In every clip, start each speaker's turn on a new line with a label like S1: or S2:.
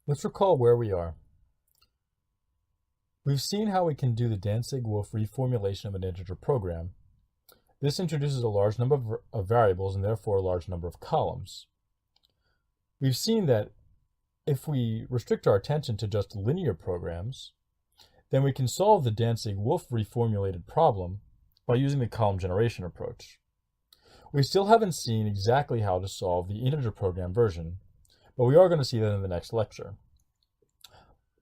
S1: Let's recall where we are. We've seen how we can do the Danzig-Wolff reformulation of an integer program. This introduces a large number of variables and therefore a large number of columns. We've seen that if we restrict our attention to just linear programs, then we can solve the Danzig-Wolff reformulated problem by using the column generation approach. We still haven't seen exactly how to solve the integer program version, but we are going to see that in the next lecture.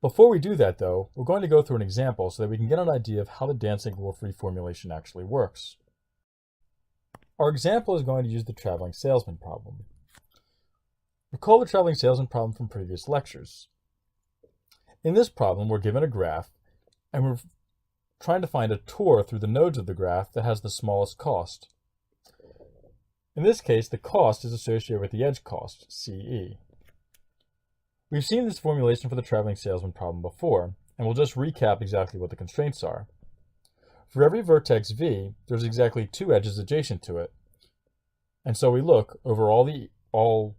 S1: Before we do that, though, we're going to go through an example so that we can get an idea of how the Danzig-Wolff reformulation actually works. Our example is going to use the traveling salesman problem. Recall the traveling salesman problem from previous lectures. In this problem, we're given a graph, and we're trying to find a tour through the nodes of the graph that has the smallest cost. In this case, the cost is associated with the edge cost, CE. We've seen this formulation for the traveling salesman problem before, and we'll just recap exactly what the constraints are. For every vertex v, there's exactly 2 edges adjacent to it, and so we look over all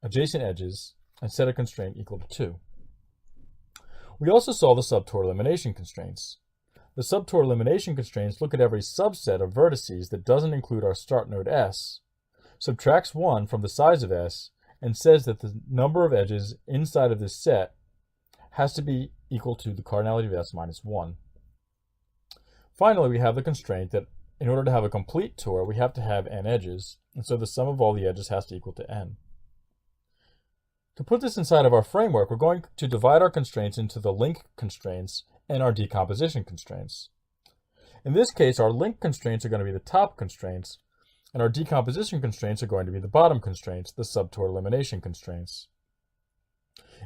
S1: adjacent edges and set a constraint equal to 2. We also saw the subtour elimination constraints. The subtour elimination constraints look at every subset of vertices that doesn't include our start node S, subtracts 1 from the size of S, and says that the number of edges inside of this set has to be equal to the cardinality of S minus 1. Finally, we have the constraint that in order to have a complete tour, we have to have n edges, and so the sum of all the edges has to equal to n. To put this inside of our framework, we're going to divide our constraints into the link constraints and our decomposition constraints. In this case, our link constraints are going to be the top constraints, and our decomposition constraints are going to be the bottom constraints, the subtour elimination constraints.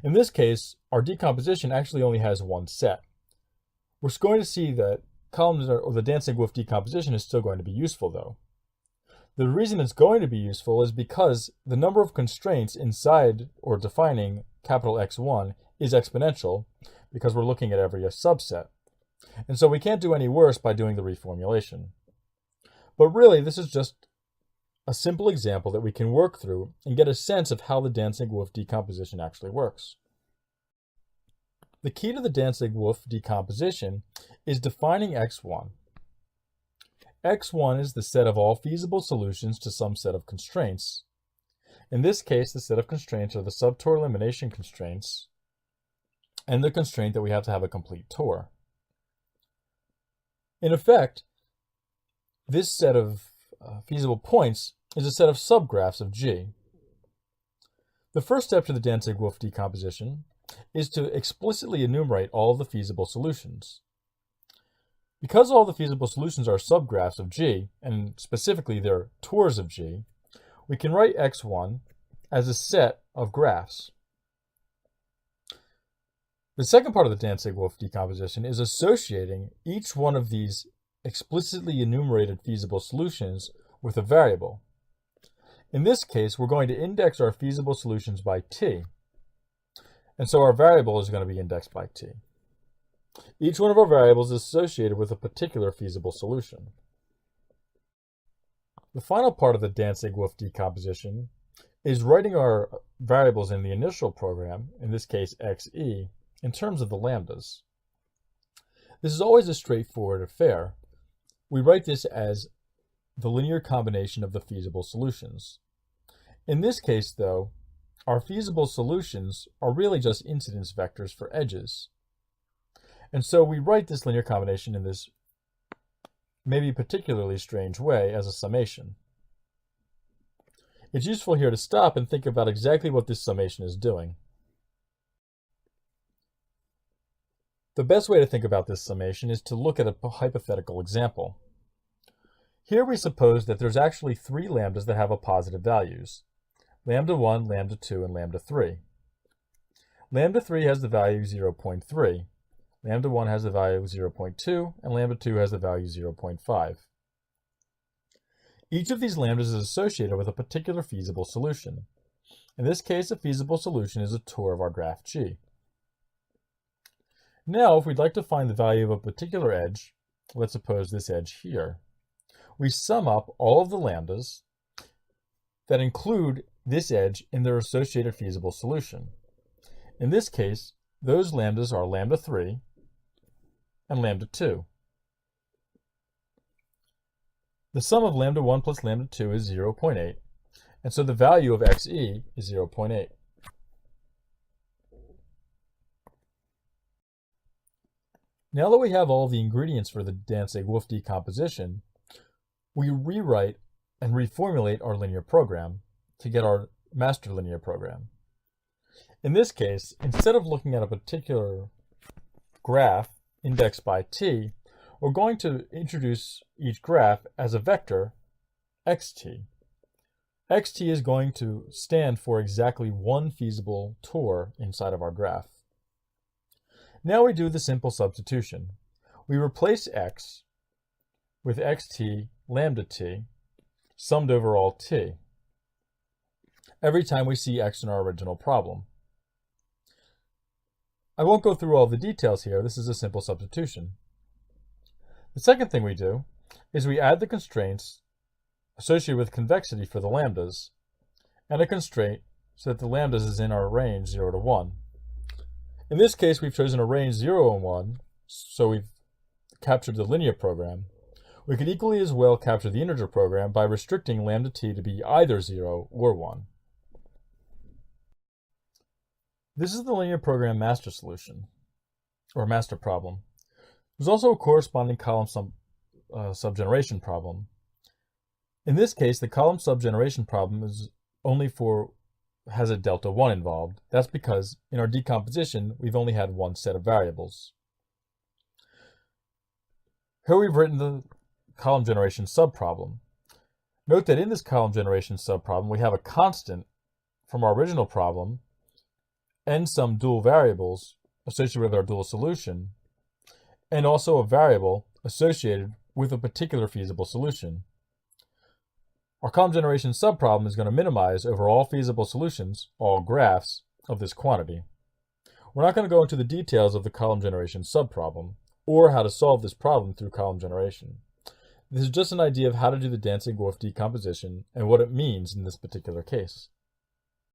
S1: In this case, our decomposition actually only has one set. We're going to see that columns or the Danzig-Wolff decomposition is still going to be useful, though. The reason it's going to be useful is because the number of constraints inside or defining capital X1 is exponential because we're looking at every subset. And so we can't do any worse by doing the reformulation. But really, this is just a simple example that we can work through and get a sense of how the Danzig-Wolff decomposition actually works. The key to the Danzig-Wolff decomposition is defining X1. X1 is the set of all feasible solutions to some set of constraints. In this case, the set of constraints are the subtour elimination constraints and the constraint that we have to have a complete tour. In effect, this set of feasible points is a set of subgraphs of G. The first step to the Danzig-Wolff decomposition is to explicitly enumerate all of the feasible solutions. Because all the feasible solutions are subgraphs of G, and specifically they're tours of G, we can write X1 as a set of graphs. The second part of the Danzig-Wolff decomposition is associating each one of these explicitly enumerated feasible solutions with a variable. In this case, we're going to index our feasible solutions by t, and so our variable is going to be indexed by t. Each one of our variables is associated with a particular feasible solution. The final part of the Danzig-Wolff decomposition is writing our variables in the initial program, in this case xe, in terms of the lambdas. This is always a straightforward affair. We write this as the linear combination of the feasible solutions. In this case, though, our feasible solutions are really just incidence vectors for edges. And so we write this linear combination in this maybe particularly strange way as a summation. It's useful here to stop and think about exactly what this summation is doing. The best way to think about this summation is to look at a hypothetical example. Here we suppose that there's actually 3 lambdas that have positive values: lambda 1, lambda 2, and lambda 3. Lambda 3 has the value 0.3. Lambda 1 has the value 0.2, and lambda 2 has the value 0.5. Each of these lambdas is associated with a particular feasible solution. In this case, a feasible solution is a tour of our graph G. Now, if we'd like to find the value of a particular edge, let's suppose this edge here, we sum up all of the lambdas that include this edge in their associated feasible solution. In this case, those lambdas are lambda 3 and lambda 2. The sum of lambda 1 plus lambda 2 is 0.8, and so the value of xe is 0.8. Now that we have all the ingredients for the Dantzig-Wolff decomposition, we rewrite and reformulate our linear program to get our master linear program. In this case, instead of looking at a particular graph indexed by t, we're going to introduce each graph as a vector xt. Xt is going to stand for exactly one feasible tour inside of our graph. Now we do the simple substitution. We replace x with xt lambda t summed over all t every time we see x in our original problem. I won't go through all the details here. This is a simple substitution. The second thing we do is we add the constraints associated with convexity for the lambdas and a constraint so that the lambdas is in our range 0 to 1. In this case, we've chosen a range 0 and 1, so we've captured the linear program. We could equally as well capture the integer program by restricting lambda t to be either 0 or 1. This is the linear program master solution, or master problem. There's also a corresponding column subgeneration problem. In this case, the column subgeneration problem has a delta 1 involved. That's because in our decomposition, we've only had one set of variables. Here we've written the column generation subproblem. Note that in this column generation subproblem, we have a constant from our original problem and some dual variables associated with our dual solution, and also a variable associated with a particular feasible solution. Our column generation subproblem is going to minimize over all feasible solutions, all graphs, of this quantity. We're not going to go into the details of the column generation subproblem, or how to solve this problem through column generation. This is just an idea of how to do the Dantzig-Wolff decomposition and what it means in this particular case.